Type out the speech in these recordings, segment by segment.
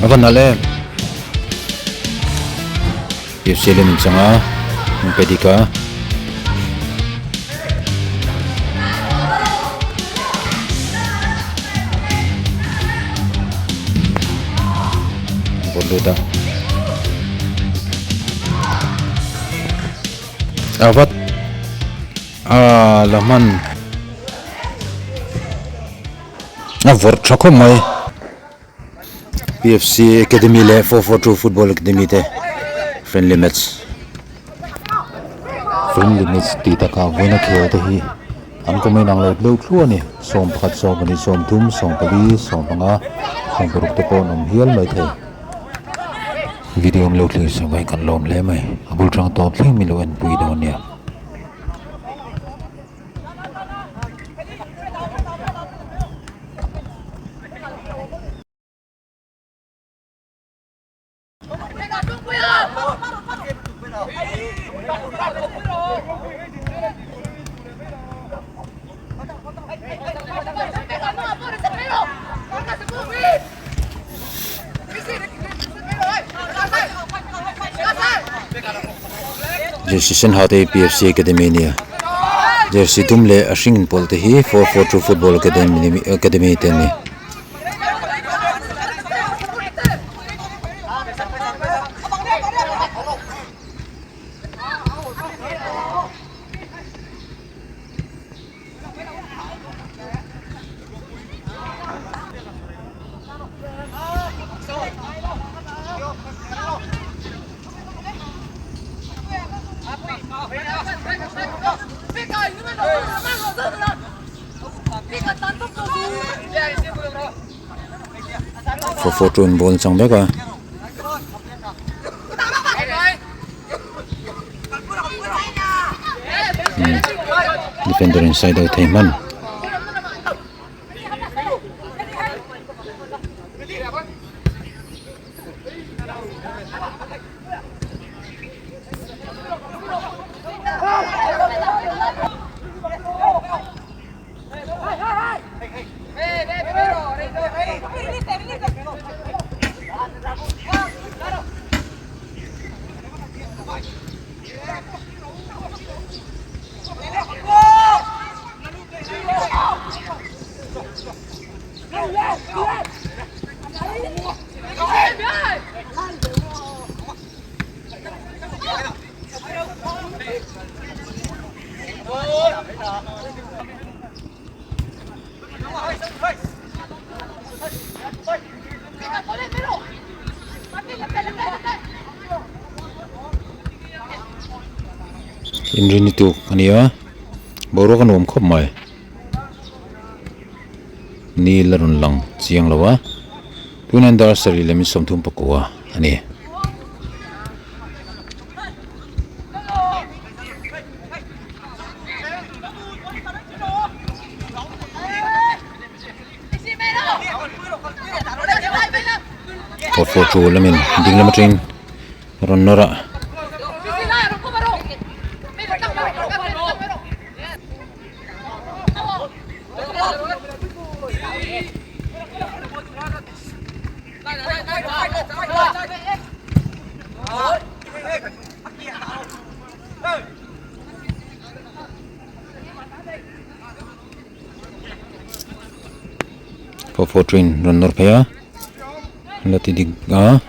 Apa nale? FC le mincanga, pedika. Boluda. Avat. Laman. Avor chakomai. PFC Academy le 442 Football Academy te friendly match ti taka wena khel te hi an ko mai nang le lo thlu ani som pakhat som ani som thum som pali som panga som buruk te pon om hial mai the video lo thli so vai kan lom le mai abul tang to thling mi lo en pui do nia jersey sen hate PFC Academy nia jersey tumle ashing polte hi 442 Football Academy te ni FOUR4TWO ball chang beka defender inside out Thaiman inri ni tu ania boro kan om khop mai ni larun lang chiang lawa tunan dar sari lemi somthum pakwa ani FOUR4TWO lamin ding lamatrin ron nora FOUR4TWO ron nor phaya lati diga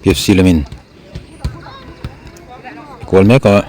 PFC lamin call meka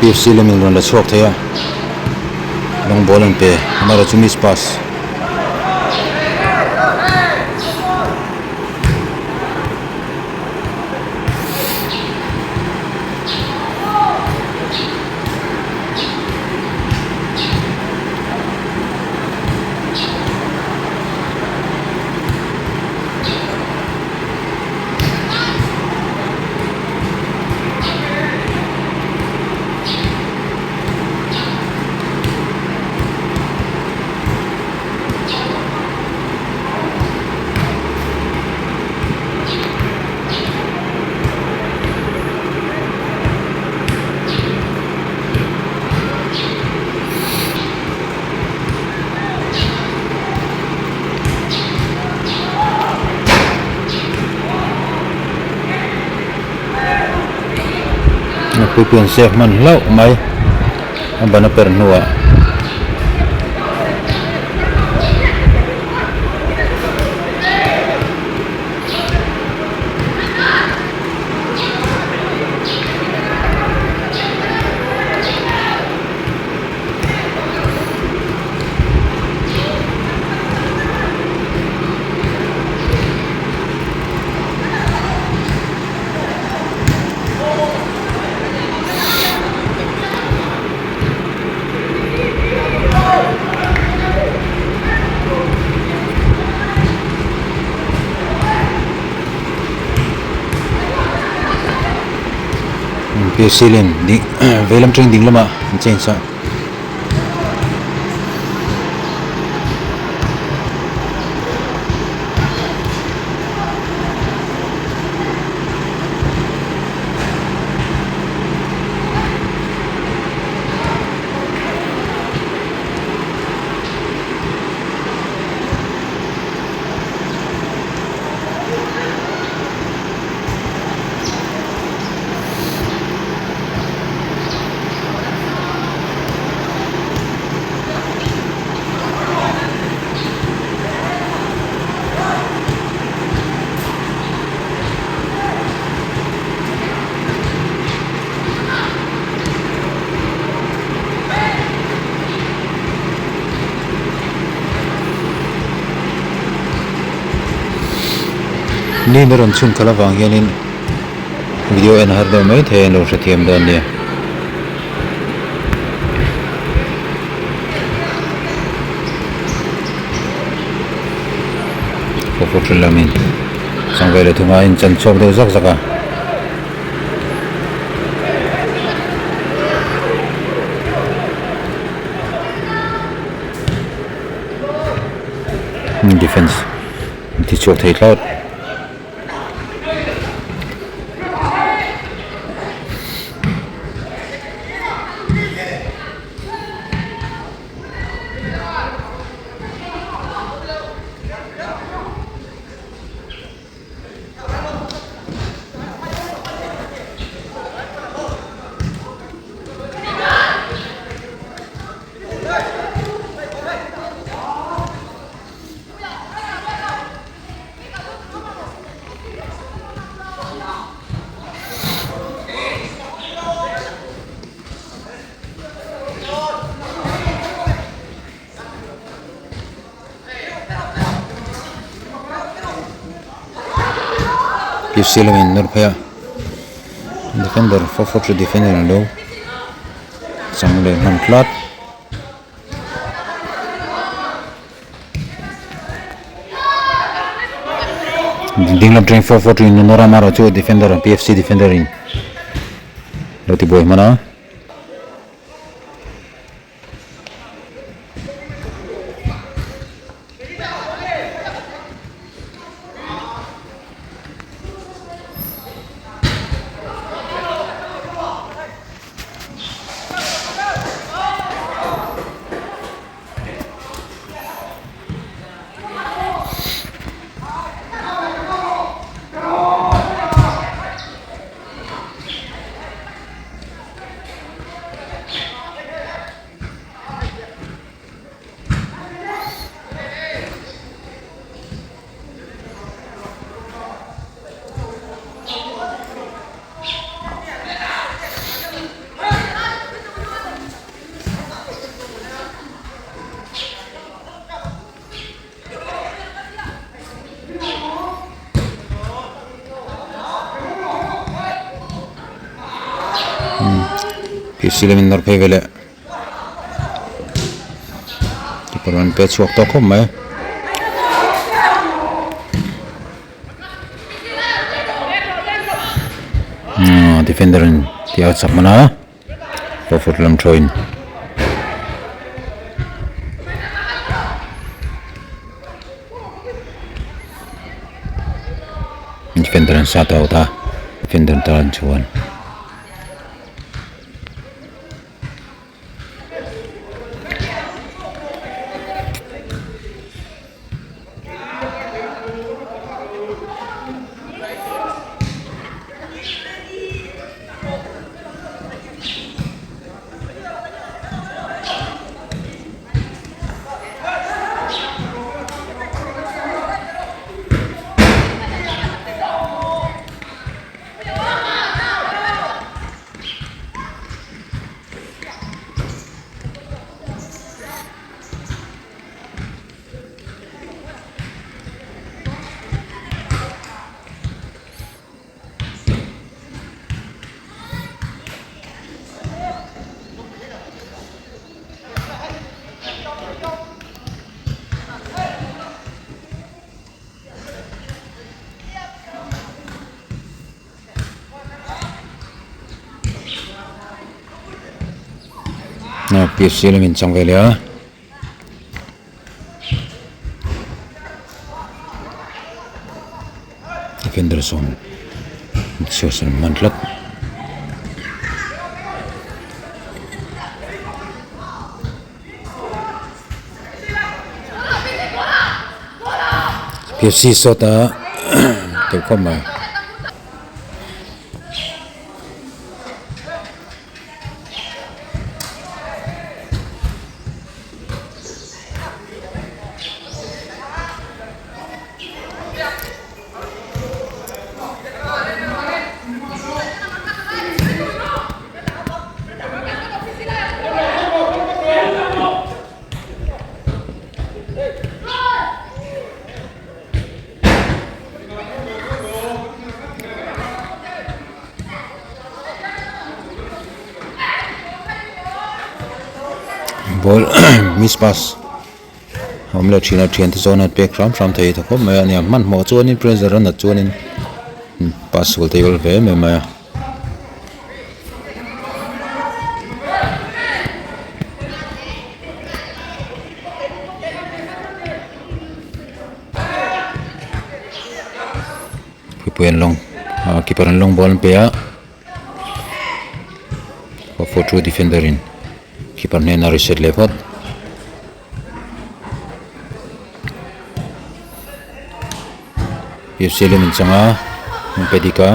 PFC lemin ron la chok thaya long ball an pe amara chu miss pass Pipian seh man lau mai abana pernua PFC-lin di velam train ding lama change sa ni meron chung kalawang yanin video en har do mai the lo sathiam dan ne FOUR4TWO lamin sanggai le thunga in chan chok do zak zaka defense ti chok thei tlaut Silamin nur phaya defender 4-4-2 defender lo changle man klat dinglam train 4-4-2 nora maro chu defender PFC defender in loti boy mana Silamin nur phaya vele kiparan pe chuak to khom mai defender in tia chak mana 4-4 lam troin defender in sa ta uta defender taran chuan PFC lemin chang velia defender son chosen mantlat PFC sota to koma ball miss pass हमले china thian ti zone at back ram thei ta ko ma ania man mo chuan in pressure an chuan in pass gol table ve me ma kipuan long kiparan long ball pe a 4-4-2 defender in keeper ne na reset levot Yuselim in changa pedika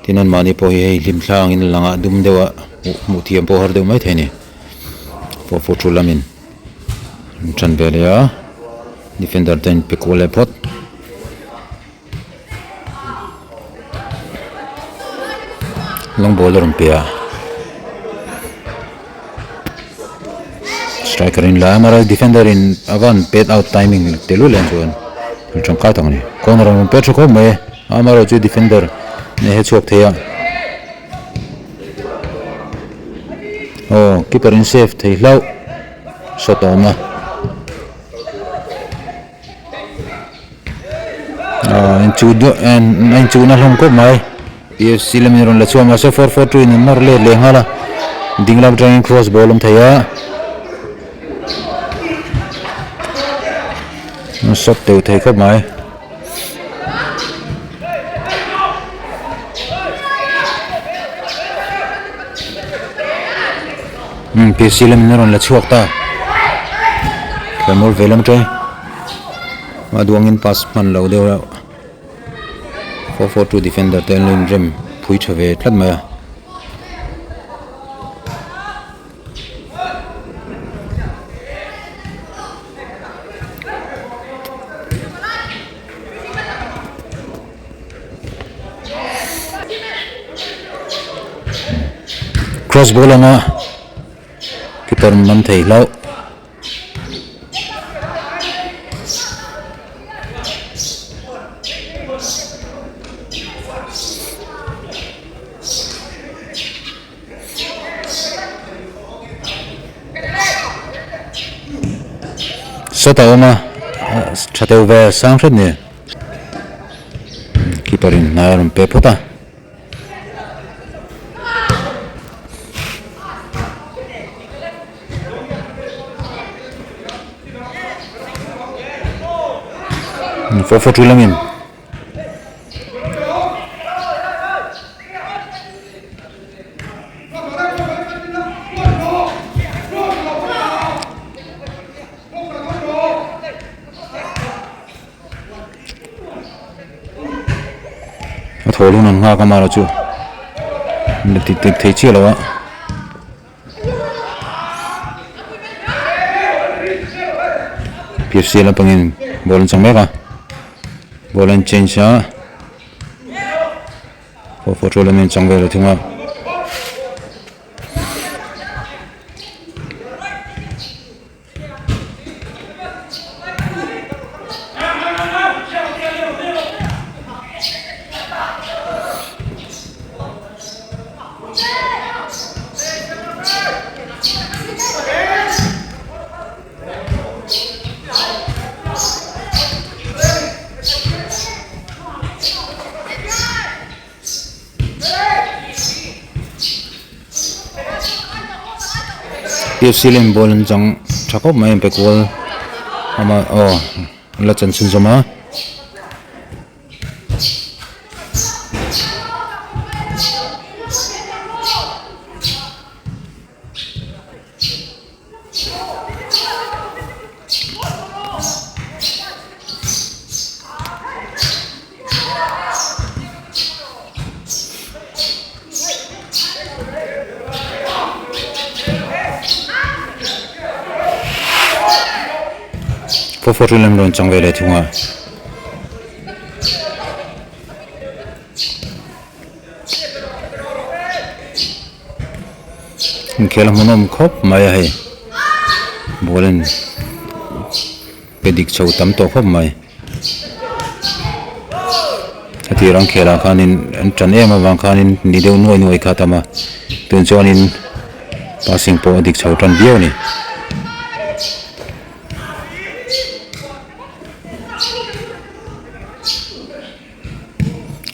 tinan mani po hi lim thlang in langa dum dewa mu thiam po har deu mai theni 4-4-2 lamin chan belia defender ten pekole pot long bowler umpia striker in la mara defender in avan pet out timing telu len chuan trong ka tang ni corner on petro ko me amara chu defender ne he chok theya oh keeper in safe thei hlau shot oma in chu na hlom ko mai PFC lemiron la chuama so 4-4-2 in nor le hala dinglam trying cross ball theya shot teu thei ko mai PFC lemiron la chuak ta kamol velam trai maduangin pass man lo deu 4-4-2 defender ten rem phui thave thlat ma cross ball anga keeper man thei lau sota oma chateu ve sang thret ne keeper in naron pe phota 4-4-2 langin thổi luôn nga kamara chu ti thei chi lo PFC la pangin ball chang meka ball and change ha 4-4-2 la men chang ve la thunga PFC len ball chang thakop mai pe kol ama la chan sun zama FOUR4TWO ron chang ve le thunga inkhel hmuhnawm khop mai hai bolen pedik chho tam to khop mai ati rang khela khanin tran ema wang khanin ni deu noi khatama tun chuanin passing po dik chho tran biau ni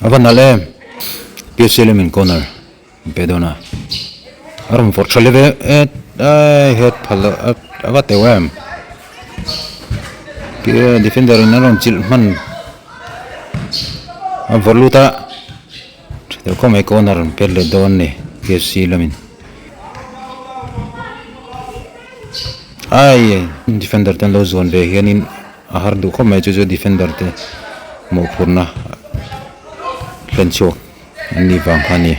avan ale PFC in corner bedona arum for chaleve et head phalo avate wem ke defender naron chil man avoluta to come corner per le donne PFC lamin ai defender tan lo zone ve hianin ahar du come jo defender te mo purna penchok ni wang khani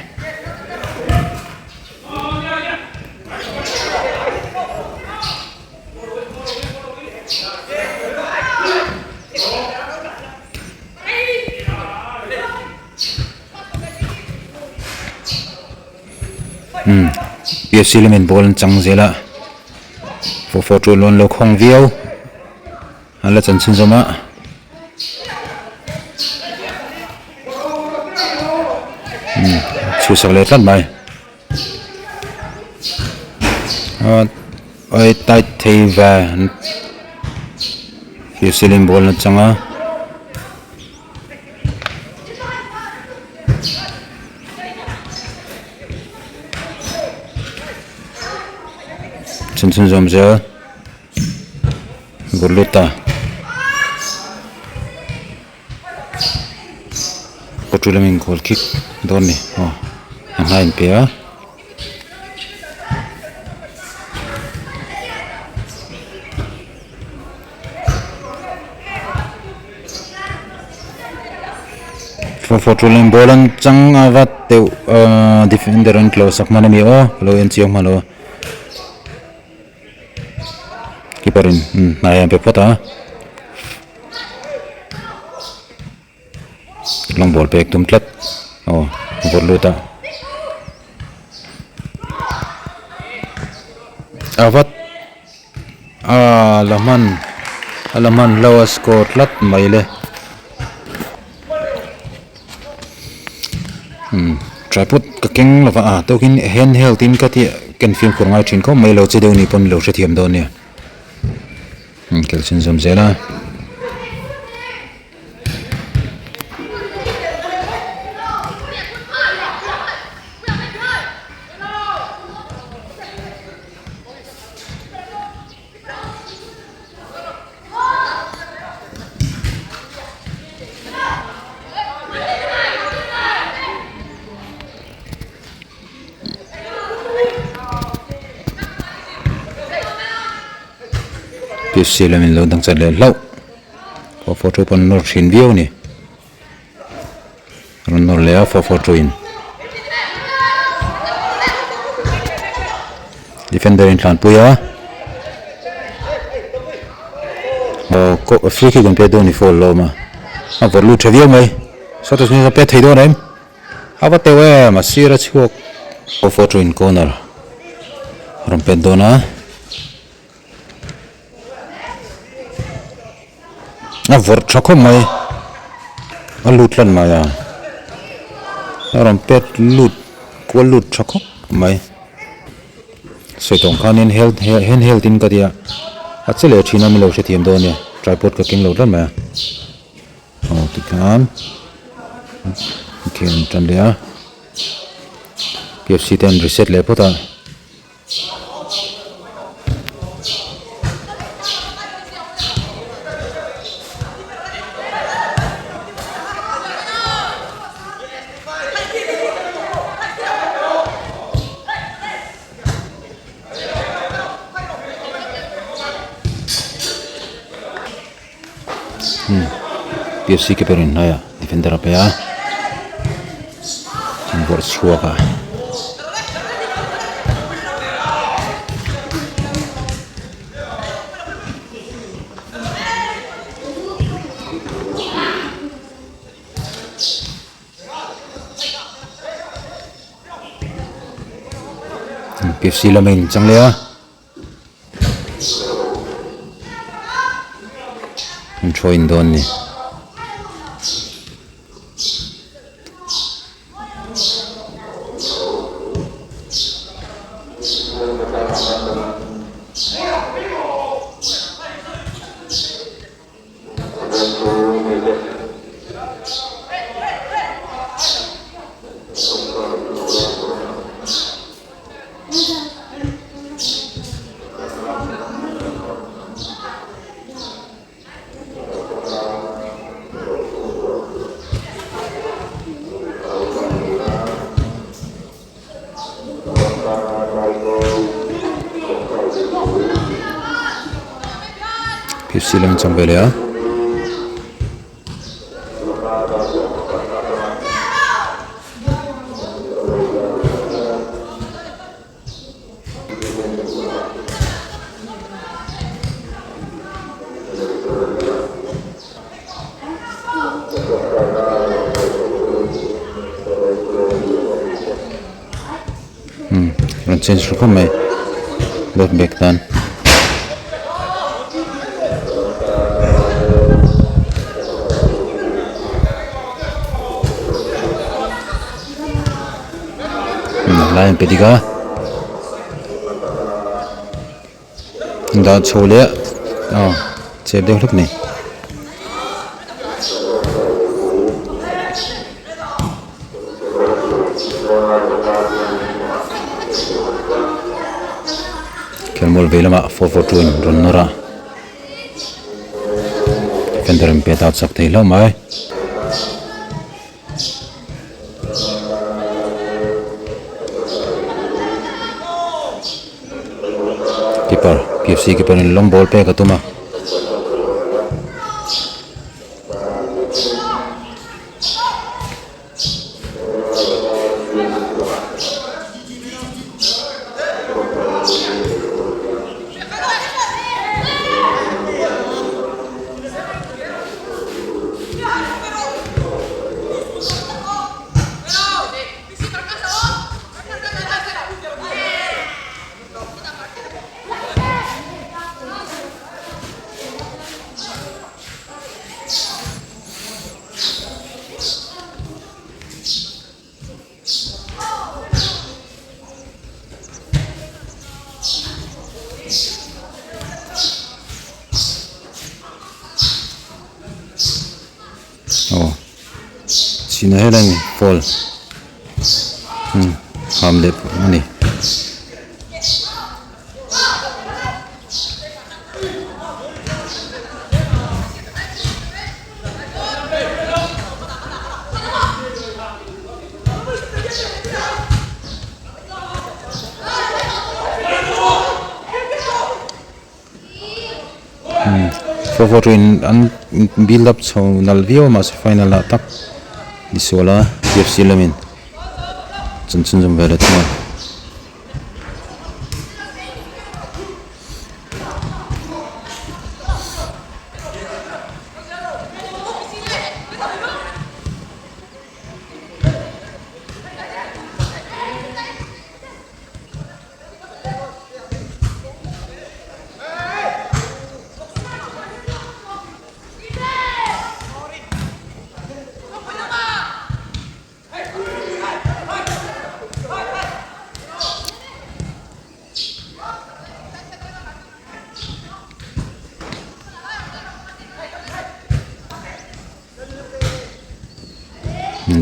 PFC lemon ball chang zela 4-4-2 luôn lo khong viau ala chan chin zoma chu sak le tlat mai oi tai thei va hi silim bol na changa chin zom ja guluta Kotulaming goal kick doon ni ang hain pia FOUR4TWO bolan chang avat te defender on close up mana mi lo en chiong malo keeperin naya pe pota long ball pek tum tlat luta avat alaman lawa score tlat maile tripod ka keng lova tokin handheld tin ka ti kan film khurngai thin ko mai lo che deu ni pon lo che thiam don ne kelchin zom zela PC là mình luôn đang chạy lâu có FOUR4TWO pon nor hin view ni ron nor le FOUR4TWO in defender in tlan puya ko free kick kan pe do ni fall lo ma vor lu thevio mai so to ni pe thei do nem ava te we ma sira chuk FOUR4TWO in corner ron pe do na vor chako mai lut lan mai ram pet lut ko lut chako mai soi tong khan in health in ka dia achile thina mi lo se thiam do ne tripod ka king lo lan ma tu kan kin tan dia PFC ten reset le pota PFC ke perin naya defender apa ya buat suaka PFC là mình chẳng lẽ join don ni PFC lang sampai ya change ko mai left back dan lain pediga da chole chep de hluk ni kelmol velama 442 in ronnora fenderim pet out sak thei lo mai keeper PFC keeper in long ball pe katuma Sina helang fall hamle mani FOUR4TWO an build up so nal view mas final attack disola PFC lamin chun zum vela tuma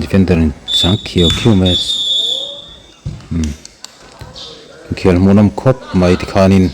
defender in sang kio match khel hmuhnawm khop mai tikhanin